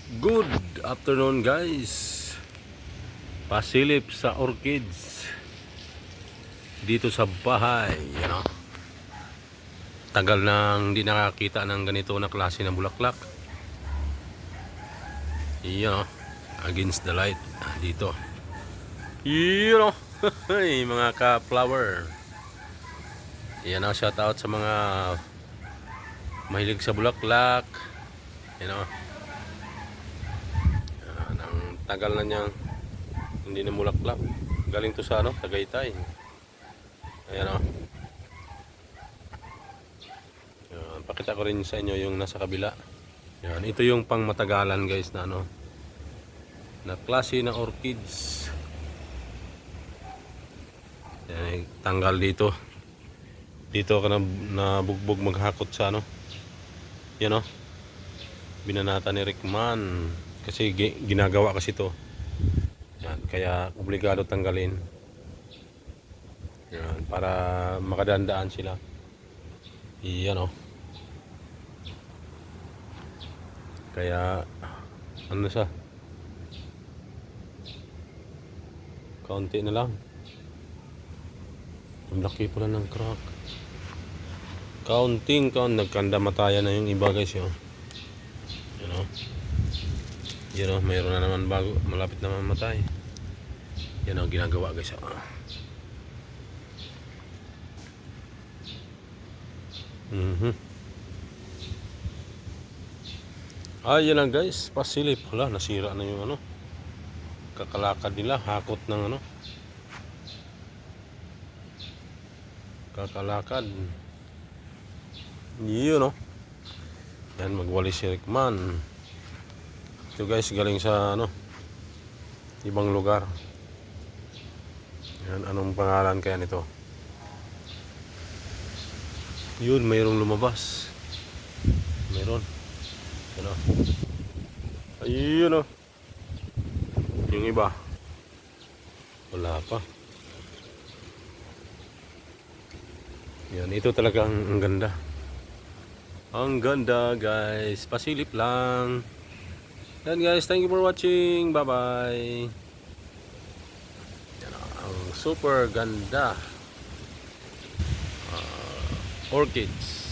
Good afternoon guys. Pasilip sa orchids dito sa bahay, tagal nang hindi nakakita ng ganito na klase ng bulaklak. Against the light dito. Hey, mga ka-flower. Shout out sa mga mahilig sa bulaklak. Nang tagal na niyang hindi na mulaklak. Galing to sa Tagaytay. Ayan. Pakita ko rin sa inyo yung nasa kabila. Yan, ito yung pang matagalan guys na na klase na orchids. Yan, tanggal dito. Dito ka na bugbog maghakot sa Yan binanata ni Rickman kasi ginagawa kasi to. Yan, kaya obligado tanggalin. Yan, para makadandaan sila. Kaya siya, kaunti na lang. Ang laki pala ng crack. Kaunting nagkandamatayan na yung iba guys mayroon na naman bago, malapit na mamatay. Yan ang ginagawa guys. Yan lang guys, pasilip. Wala, nasira na yung kakalakad nila, hakot ng kakalakad. Yan, magwalis si Rickman. Ito guys, galing sa ibang lugar. Yan, anong pangalan kaya nito? Yun, mayroong lumabas. Mayroon. Ayun yung iba wala pa. Yan, ito talagang ang ganda. Ang ganda guys, pasilip lang. Yan guys, thank you for watching. Bye bye. Yan, ang super ganda orchids.